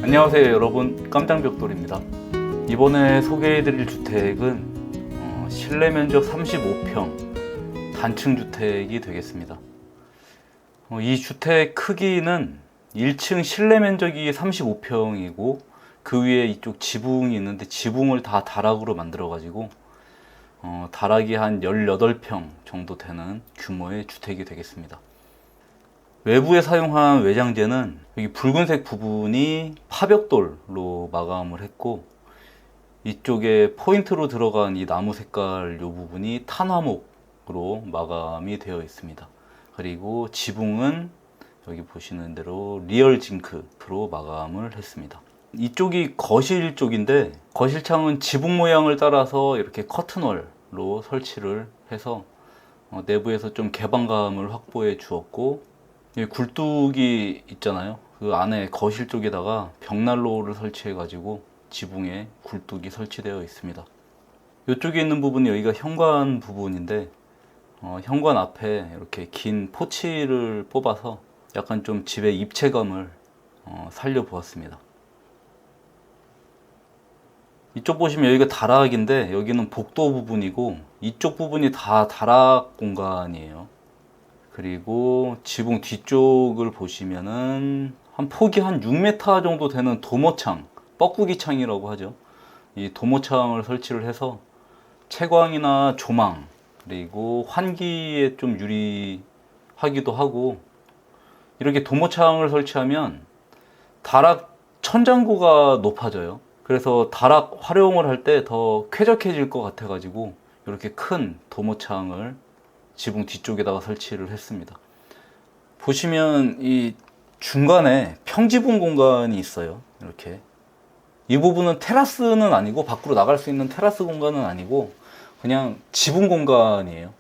안녕하세요 여러분, 깜장벽돌입니다. 이번에 소개해드릴 주택은 실내 면적 35평 단층 주택이 되겠습니다. 이 주택 크기는 1층 실내 면적이 35평이고 그 위에 이쪽 지붕이 있는데 지붕을 다 다락으로 만들어 가지고 다락이 한 18평 정도 되는 규모의 주택이 되겠습니다. 외부에 사용한 외장재는 여기 붉은색 부분이 파벽돌로 마감을 했고, 이쪽에 포인트로 들어간 이 나무 색깔 이 부분이 탄화목으로 마감이 되어 있습니다. 그리고 지붕은 여기 보시는 대로 리얼 징크로 마감을 했습니다. 이쪽이 거실 쪽인데, 거실창은 지붕 모양을 따라서 이렇게 커튼월로 설치를 해서 내부에서 좀 개방감을 확보해 주었고, 굴뚝이 있잖아요. 그 안에 거실 쪽에다가 벽난로를 설치해 가지고 지붕에 굴뚝이 설치되어 있습니다. 이쪽에 있는 부분이 여기가 현관 부분인데, 현관 앞에 이렇게 긴 포치를 뽑아서 약간 좀 집의 입체감을 살려 보았습니다. 이쪽 보시면 여기가 다락인데, 여기는 복도 부분이고 이쪽 부분이 다 다락 공간이에요. 그리고 지붕 뒤쪽을 보시면은 한 폭이 한 6m 정도 되는 도모창, 뻐꾸기 창이라고 하죠. 이 도모창을 설치를 해서 채광이나 조망, 그리고 환기에 좀 유리하기도 하고, 이렇게 도모창을 설치하면 다락 천장고가 높아져요. 그래서 다락 활용을 할 때 더 쾌적해질 것 같아 가지고 이렇게 큰 도모창을 지붕 뒤쪽에다가 설치를 했습니다. 보시면 이 중간에 평지분 공간이 있어요. 이렇게 이 부분은 테라스는 아니고, 밖으로 나갈 수 있는 테라스 공간은 아니고 그냥 지붕 공간이에요.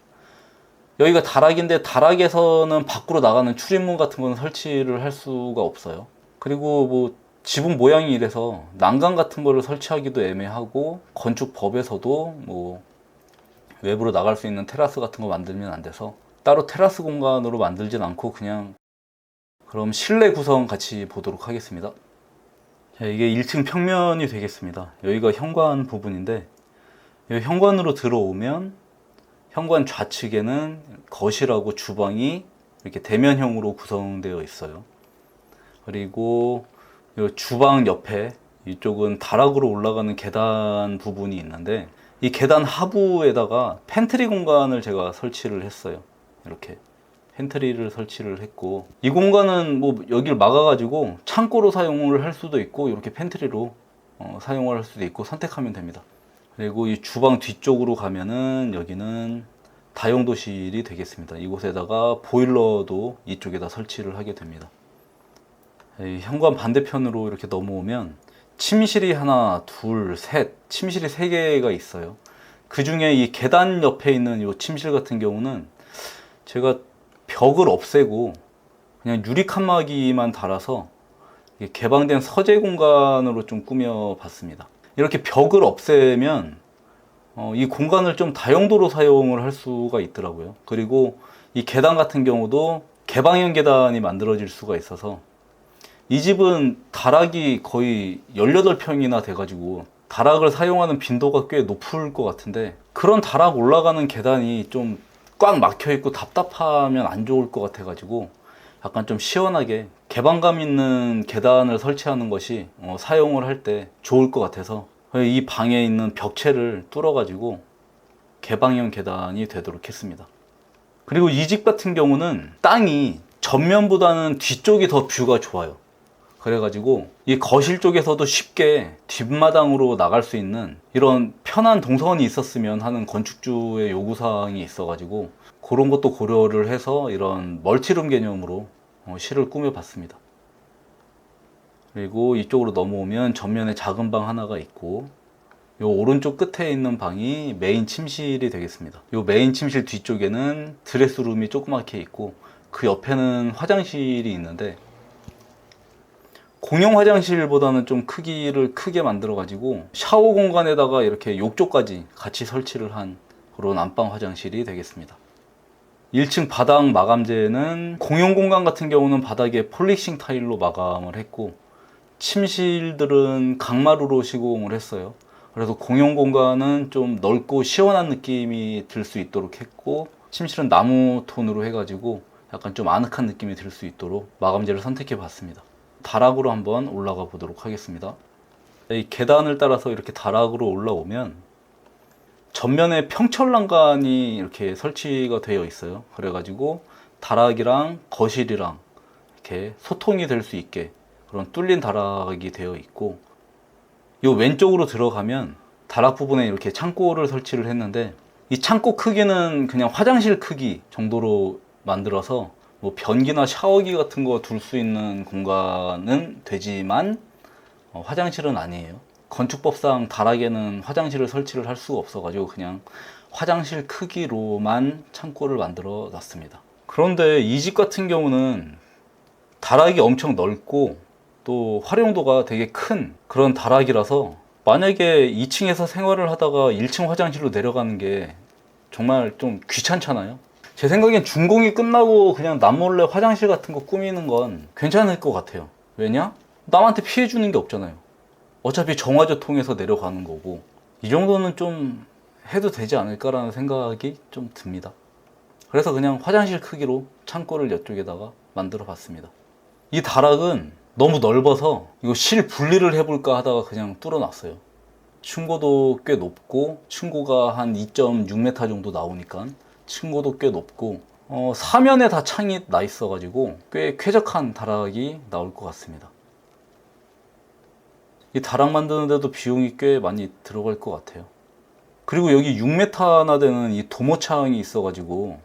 여기가 다락인데 다락에서는 밖으로 나가는 출입문 같은 건 설치를 할 수가 없어요. 그리고 뭐 지붕 모양이 이래서 난간 같은 거를 설치하기도 애매하고, 건축법에서도 뭐 외부로 나갈 수 있는 테라스 같은 거 만들면 안 돼서 따로 테라스 공간으로 만들진 않고, 그냥 그럼 실내 구성 같이 보도록 하겠습니다. 자, 이게 1층 평면이 되겠습니다. 여기가 현관 부분인데, 여기 현관으로 들어오면 현관 좌측에는 거실하고 주방이 이렇게 대면형으로 구성되어 있어요. 그리고 이 주방 옆에 이쪽은 다락으로 올라가는 계단 부분이 있는데, 이 계단 하부에다가 팬트리 공간을 제가 설치를 했어요. 이렇게 팬트리를 설치를 했고, 이 공간은 뭐 여기를 막아가지고 창고로 사용을 할 수도 있고, 이렇게 팬트리로 사용을 할 수도 있고 선택하면 됩니다. 그리고 이 주방 뒤쪽으로 가면은 여기는 다용도실이 되겠습니다. 이곳에다가 보일러도 이쪽에다 설치를 하게 됩니다. 이 현관 반대편으로 이렇게 넘어오면 침실이 하나, 둘, 셋, 침실이 3개가 있어요. 그 중에 이 계단 옆에 있는 이 침실 같은 경우는 제가 벽을 없애고 그냥 유리 칸막이만 달아서 개방된 서재 공간으로 좀 꾸며 봤습니다. 이렇게 벽을 없애면 이 공간을 좀 다용도로 사용을 할 수가 있더라고요. 그리고 이 계단 같은 경우도 개방형 계단이 만들어질 수가 있어서, 이 집은 다락이 거의 18평이나 돼가지고 다락을 사용하는 빈도가 꽤 높을 것 같은데, 그런 다락 올라가는 계단이 좀 꽉 막혀 있고 답답하면 안 좋을 것 같아 가지고 약간 좀 시원하게 개방감 있는 계단을 설치하는 것이 사용을 할 때 좋을 것 같아서 이 방에 있는 벽체를 뚫어 가지고 개방형 계단이 되도록 했습니다. 그리고 이 집 같은 경우는 땅이 전면보다는 뒤쪽이 더 뷰가 좋아요. 그래가지고 이 거실 쪽에서도 쉽게 뒷마당으로 나갈 수 있는 이런 편한 동선이 있었으면 하는 건축주의 요구사항이 있어가지고, 그런 것도 고려를 해서 이런 멀티룸 개념으로 실을 꾸며봤습니다. 그리고 이쪽으로 넘어오면 전면에 작은 방 하나가 있고, 요 오른쪽 끝에 있는 방이 메인 침실이 되겠습니다. 요 메인 침실 뒤쪽에는 드레스룸이 조그맣게 있고, 그 옆에는 화장실이 있는데, 공용 화장실보다는 좀 크기를 크게 만들어 가지고 샤워 공간에다가 이렇게 욕조까지 같이 설치를 한 그런 안방 화장실이 되겠습니다. 1층 바닥 마감재는 공용 공간 같은 경우는 바닥에 폴리싱 타일로 마감을 했고, 침실들은 강마루로 시공을 했어요. 그래서 공용 공간은 좀 넓고 시원한 느낌이 들 수 있도록 했고, 침실은 나무 톤으로 해가지고 약간 좀 아늑한 느낌이 들 수 있도록 마감재를 선택해 봤습니다. 다락으로 한번 올라가 보도록 하겠습니다. 이 계단을 따라서 이렇게 다락으로 올라오면 전면에 평철난간이 이렇게 설치가 되어 있어요. 그래가지고 다락이랑 거실이랑 이렇게 소통이 될 수 있게 그런 뚫린 다락이 되어 있고, 이 왼쪽으로 들어가면 다락 부분에 이렇게 창고를 설치를 했는데, 이 창고 크기는 그냥 화장실 크기 정도로 만들어서 뭐 변기나 샤워기 같은 거 둘 수 있는 공간은 되지만 화장실은 아니에요. 건축법상 다락에는 화장실을 설치를 할 수가 없어가지고 그냥 화장실 크기로만 창고를 만들어 놨습니다. 그런데 이 집 같은 경우는 다락이 엄청 넓고 또 활용도가 되게 큰 그런 다락이라서, 만약에 2층에서 생활을 하다가 1층 화장실로 내려가는 게 정말 좀 귀찮잖아요. 제 생각엔 준공이 끝나고 그냥 남몰래 화장실 같은 거 꾸미는 건 괜찮을 것 같아요. 왜냐? 남한테 피해 주는 게 없잖아요. 어차피 정화조 통해서 내려가는 거고, 이 정도는 좀 해도 되지 않을까라는 생각이 좀 듭니다. 그래서 그냥 화장실 크기로 창고를 이쪽에다가 만들어 봤습니다. 이 다락은 너무 넓어서 이거 실 분리를 해볼까 하다가 그냥 뚫어놨어요. 층고도 꽤 높고, 층고가 한 2.6m 정도 나오니까 층고도 꽤 높고, 사면에 다 창이 나 있어가지고 꽤 쾌적한 다락이 나올 것 같습니다. 이 다락 만드는데도 비용이 꽤 많이 들어갈 것 같아요. 그리고 여기 6m나 되는 이 도모창이 있어가지고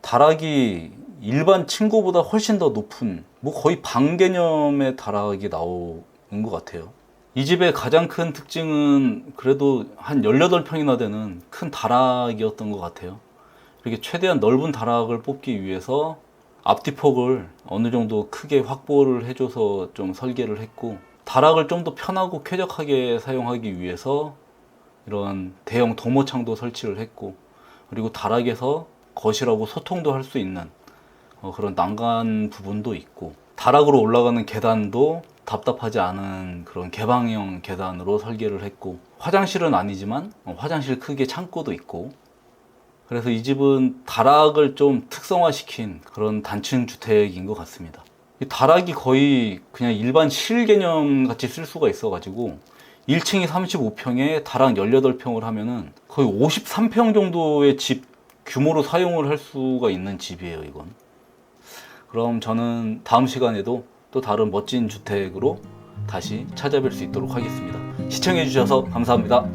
다락이 일반 층고보다 훨씬 더 높은, 뭐 거의 방 개념의 다락이 나오는 것 같아요. 이 집의 가장 큰 특징은 그래도 한 18평이나 되는 큰 다락이었던 것 같아요. 이렇게 최대한 넓은 다락을 뽑기 위해서 앞뒤폭을 어느 정도 크게 확보를 해줘서 좀 설계를 했고, 다락을 좀 더 편하고 쾌적하게 사용하기 위해서 이런 대형 도모창도 설치를 했고, 그리고 다락에서 거실하고 소통도 할 수 있는 그런 난간 부분도 있고, 다락으로 올라가는 계단도 답답하지 않은 그런 개방형 계단으로 설계를 했고, 화장실은 아니지만 화장실 크기의 창고도 있고, 그래서 이 집은 다락을 좀 특성화시킨 그런 단층 주택인 것 같습니다. 이 다락이 거의 그냥 일반 실 개념 같이 쓸 수가 있어가지고 1층이 35평에 다락 18평을 하면은 거의 53평 정도의 집 규모로 사용을 할 수가 있는 집이에요, 이건. 그럼 저는 다음 시간에도 또 다른 멋진 주택으로 다시 찾아뵐 수 있도록 하겠습니다. 시청해 주셔서 감사합니다.